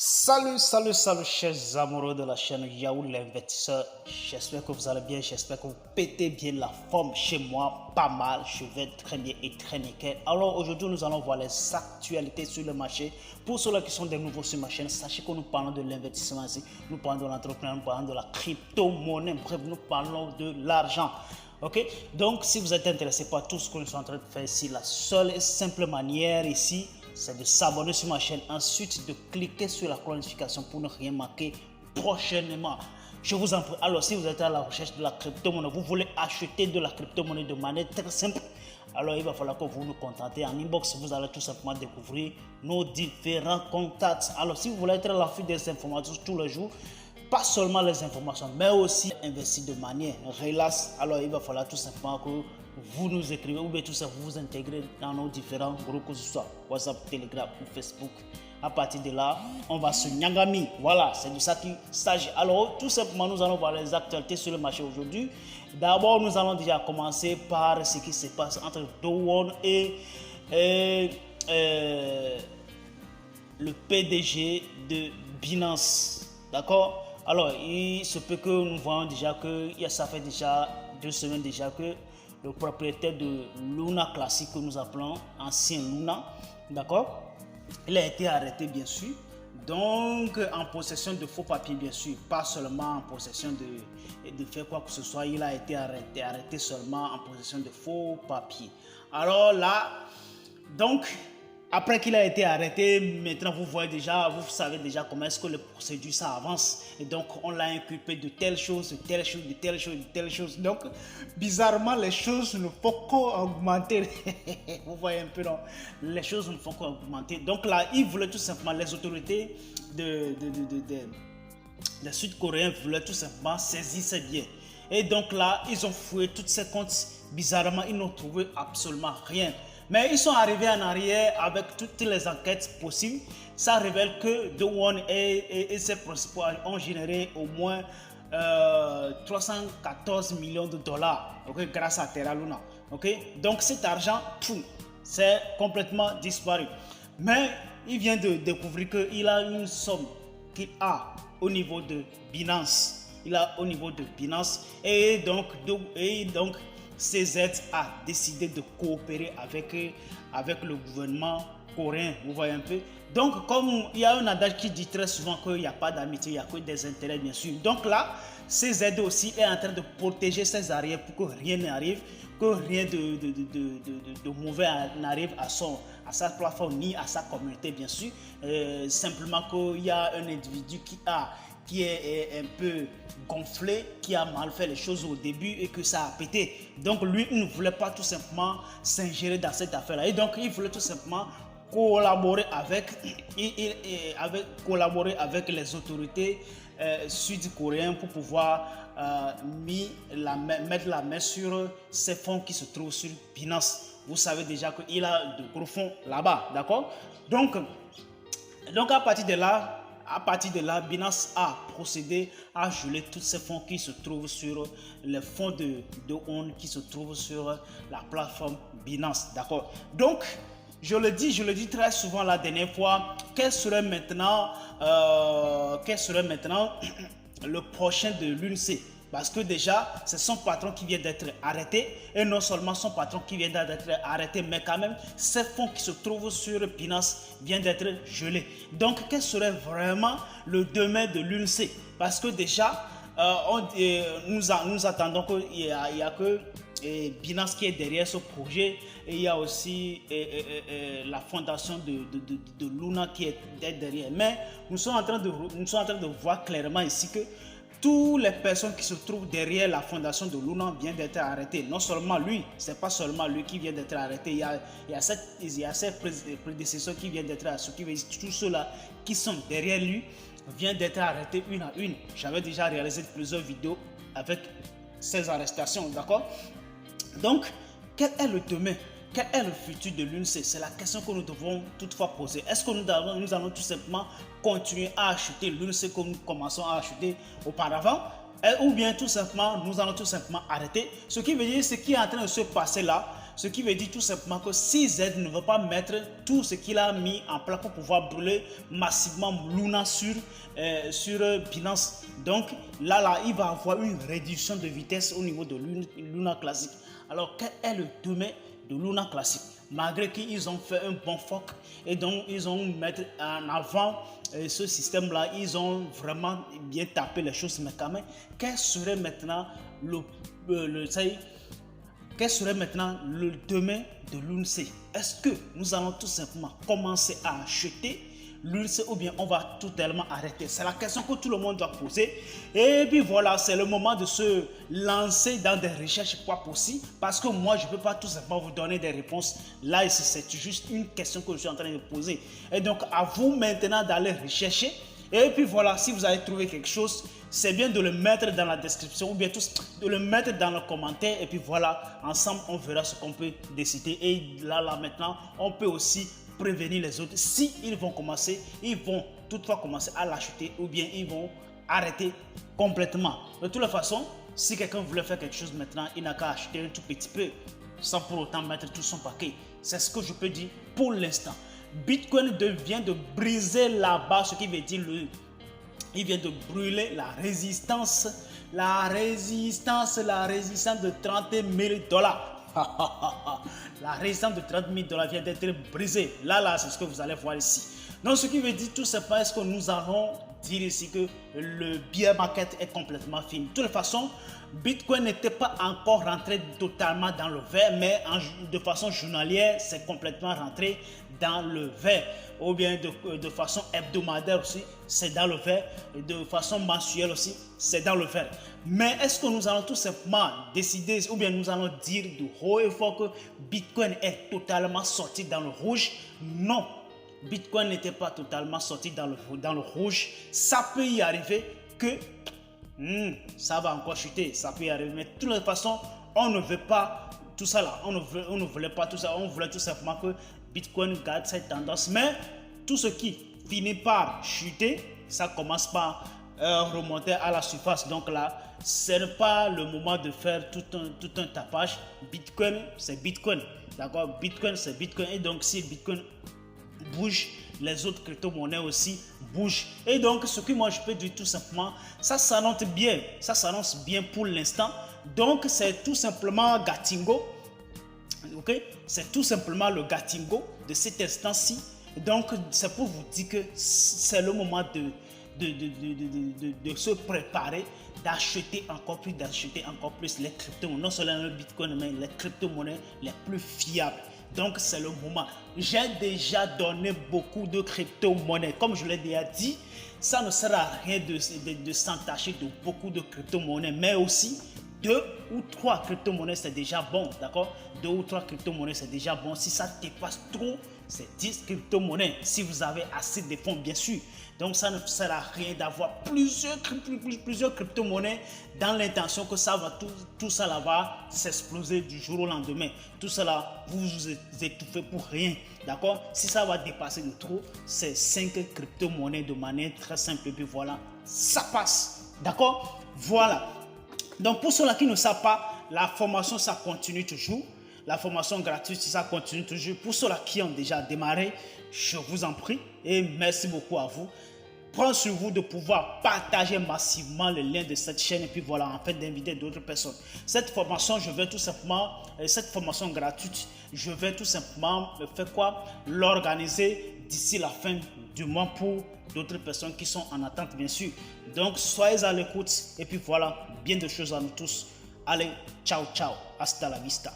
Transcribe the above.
Salut, chers amoureux de la chaîne Yahoo l'investisseur. J'espère que vous allez bien, j'espère que vous pétez bien la forme chez moi, pas mal, je vais très bien et très nickel. Alors aujourd'hui, nous allons voir les actualités sur le marché. Pour ceux qui sont des nouveaux sur ma chaîne, sachez que nous parlons de l'investissement ici, nous parlons de l'entrepreneuriat, nous parlons de la crypto-monnaie, bref, nous parlons de l'argent. Ok, donc si vous êtes intéressé par tout ce que nous sommes en train de faire ici, la seule et simple manière ici, c'est de s'abonner sur ma chaîne, ensuite de cliquer sur la cloche de notification pour ne rien manquer prochainement. Je vous en prie. Alors, si vous êtes à la recherche de la crypto-monnaie, vous voulez acheter de la crypto-monnaie de manière très simple, alors il va falloir que vous nous contactez en inbox. Vous allez tout simplement découvrir nos différents contacts. Alors, si vous voulez être à l'affût des informations tous les jours, pas seulement les informations, mais aussi investir de manière relaxe, alors il va falloir tout simplement que vous nous écrivez ou bien tout ça, vous vous intégrez dans nos différents groupes, que ce soit WhatsApp, Telegram ou Facebook. À partir de là, on va se nyangami. Voilà, c'est de ça qu'il s'agit. Alors, tout simplement, nous allons voir les actualités sur le marché aujourd'hui. D'abord, nous allons déjà commencer par ce qui se passe entre Dowon et le PDG de Binance. D'accord? Alors, il se peut que nous voyons déjà que ça fait déjà 2 semaines déjà que le propriétaire de Luna Classic, que nous appelons ancien Luna, d'accord, il a été arrêté bien sûr, donc en possession de faux papiers bien sûr, pas seulement en possession de faire quoi que ce soit, il a été arrêté seulement en possession de faux papiers. Alors là, donc, après qu'il a été arrêté, maintenant vous voyez déjà, vous savez déjà comment est-ce que le procédure ça avance. Et donc on l'a inculpé de telle chose, de telle chose, de telle chose, de telle chose. Donc bizarrement les choses ne font qu'augmenter. Vous voyez un peu non? Les choses ne font qu'augmenter. Donc là, ils voulaient tout simplement, les autorités des Sud-Coréens voulaient tout simplement saisir ces biens. Et donc là, ils ont fouillé toutes ces comptes. Bizarrement, ils n'ont trouvé absolument rien. Mais ils sont arrivés en arrière avec toutes les enquêtes possibles. Ça révèle que Dowon et ses principaux ont généré au moins 314 millions de dollars, okay, grâce à Terra Luna. Okay? Donc cet argent, c'est complètement disparu. Mais il vient de découvrir qu'il a une somme qu'il a au niveau de Binance. Et donc CZ a décidé de coopérer avec le gouvernement coréen, vous voyez un peu. Donc, comme il y a un adage qui dit très souvent qu'il n'y a pas d'amitié, il n'y a que des intérêts, bien sûr. Donc là, CZ aussi est en train de protéger ses arrières pour que rien n'arrive, que rien de mauvais n'arrive à sa plateforme ni à sa communauté, bien sûr. Simplement qu'il y a un individu qui est un peu gonflé, qui a mal fait les choses au début et que ça a pété. Donc lui, il ne voulait pas tout simplement s'ingérer dans cette affaire-là. Et donc, il voulait tout simplement collaborer avec les autorités sud-coréennes pour pouvoir mettre la main sur ces fonds qui se trouvent sur Binance. Vous savez déjà qu'il a de gros fonds là-bas, d'accord? Donc à partir de là, Binance a procédé à geler tous ces fonds qui se trouvent sur les fonds de Dowon qui se trouvent sur la plateforme Binance. D'accord. Donc, je le dis très souvent la dernière fois, quel serait maintenant le prochain de l'UNC? Parce que déjà, c'est son patron qui vient d'être arrêté. Et non seulement son patron qui vient d'être arrêté, mais quand même, ces fonds qui se trouvent sur Binance viennent d'être gelés. Donc, quel serait vraiment le demain de l'UNC? Parce que déjà, nous attendons qu'il y a que Binance qui est derrière ce projet. Et il y a aussi la fondation de Luna qui est derrière. Mais nous sommes en train de voir clairement ici que toutes les personnes qui se trouvent derrière la fondation de Luna viennent d'être arrêtées. Non seulement lui, c'est pas seulement lui qui vient d'être arrêté. Il y a ses prédécesseurs qui viennent d'être arrêtés. Tous ceux-là qui sont derrière lui viennent d'être arrêtés une à une. J'avais déjà réalisé plusieurs vidéos avec ces arrestations, d'accord? Donc, quel est le demain? Quel est le futur de l'UNC? C'est la question que nous devons toutefois poser. Est-ce que nous allons tout simplement continuer à acheter l'UNC comme nous commençons à acheter auparavant? Ou bien tout simplement, nous allons tout simplement arrêter? Ce qui veut dire, ce qui est en train de se passer là, Ce qui veut dire tout simplement que CZ ne veut pas mettre tout ce qu'il a mis en place pour pouvoir brûler massivement Luna sur Binance. Donc là, il va avoir une réduction de vitesse au niveau de Luna Classic. Alors, quel est le domaine de Luna Classic? Malgré qu'ils ont fait un bon fork et donc ils ont mis en avant ce système-là, ils ont vraiment bien tapé les choses. Mais quand même, quel serait maintenant quel serait maintenant le domaine de l'UNC? Est-ce que nous allons tout simplement commencer à acheter l'UNC ou bien on va totalement arrêter? C'est la question que tout le monde doit poser. Et puis voilà, c'est le moment de se lancer dans des recherches quoi possible. Parce que moi, je ne peux pas tout simplement vous donner des réponses. Là, c'est juste une question que je suis en train de poser. Et donc, à vous maintenant d'aller rechercher. Et puis voilà, si vous avez trouvé quelque chose, c'est bien de le mettre dans la description ou bien de le mettre dans le commentaire. Et puis voilà, ensemble, on verra ce qu'on peut décider. Et là, maintenant, on peut aussi prévenir les autres. Si ils vont toutefois commencer à l'acheter ou bien ils vont arrêter complètement. De toute façon, si quelqu'un voulait faire quelque chose maintenant, il n'a qu'à acheter un tout petit peu sans pour autant mettre tout son paquet. C'est ce que je peux dire pour l'instant. Bitcoin vient de briser la barre, ce qui veut dire il vient de brûler la résistance de 30 000 $. La résistance de 30 000 $ vient d'être brisée. Là, c'est ce que vous allez voir ici. Donc, ce qui veut dire tout simplement, est-ce que nous allons dire ici que le bear market est complètement fini. De toute façon, Bitcoin n'était pas encore rentré totalement dans le vert, mais de façon journalière, c'est complètement rentré dans le vert. Ou bien de façon hebdomadaire aussi, c'est dans le vert. De façon mensuelle aussi, c'est dans le vert. Mais est-ce que nous allons tout simplement décider, ou bien nous allons dire de haut et fort que Bitcoin est totalement sorti dans le rouge? Non, Bitcoin n'était pas totalement sorti dans le rouge. Ça peut y arriver que ça va encore chuter, ça peut y arriver. Mais de toute façon, on ne veut pas tout ça là. On ne voulait pas tout ça. On voulait tout simplement que Bitcoin garde cette tendance. Mais tout ce qui finit par chuter, ça commence par remonter à la surface. Donc là, ce n'est pas le moment de faire tout un tapage. Bitcoin, c'est Bitcoin. D'accord? Bitcoin, c'est Bitcoin. Et donc, si Bitcoin bouge, les autres crypto-monnaies aussi bougent. Et donc, ce que moi je peux dire tout simplement, ça s'annonce bien. Ça s'annonce bien pour l'instant. Donc, c'est tout simplement Gatingo. Ok? C'est tout simplement le Gatingo de cet instant-ci. Donc, c'est pour vous dire que c'est le moment de se préparer, d'acheter encore plus les crypto-monnaies, non seulement le Bitcoin, mais les crypto-monnaies les plus fiables. Donc, c'est le moment. J'ai déjà donné beaucoup de crypto-monnaies. Comme je l'ai déjà dit, ça ne sert à rien de s'entacher de beaucoup de crypto-monnaies, mais aussi 2 ou 3 crypto-monnaies, c'est déjà bon, d'accord? 2 ou 3 crypto-monnaies, c'est déjà bon. Si ça dépasse trop, c'est 10 crypto-monnaies. Si vous avez assez de fonds, bien sûr. Donc, ça ne sert à rien d'avoir plusieurs crypto-monnaies dans l'intention que ça va tout ça là va s'exploser du jour au lendemain. Tout cela, vous vous étouffez pour rien, d'accord? Si ça va dépasser de trop, c'est 5 crypto-monnaies de manière très simple. Et puis voilà, ça passe, d'accord? Voilà. Donc, pour ceux-là qui ne savent pas, la formation, ça continue toujours. La formation gratuite, ça continue toujours. Pour ceux-là qui ont déjà démarré, je vous en prie et merci beaucoup à vous. Prends sur vous de pouvoir partager massivement le lien de cette chaîne et puis voilà, en fait, d'inviter d'autres personnes. Cette formation, cette formation gratuite, je vais tout simplement faire quoi? L'organiser d'ici la fin du mois pour d'autres personnes qui sont en attente, bien sûr. Donc, soyez à l'écoute et puis voilà, bien de choses à nous tous. Allez, ciao, ciao, hasta la vista.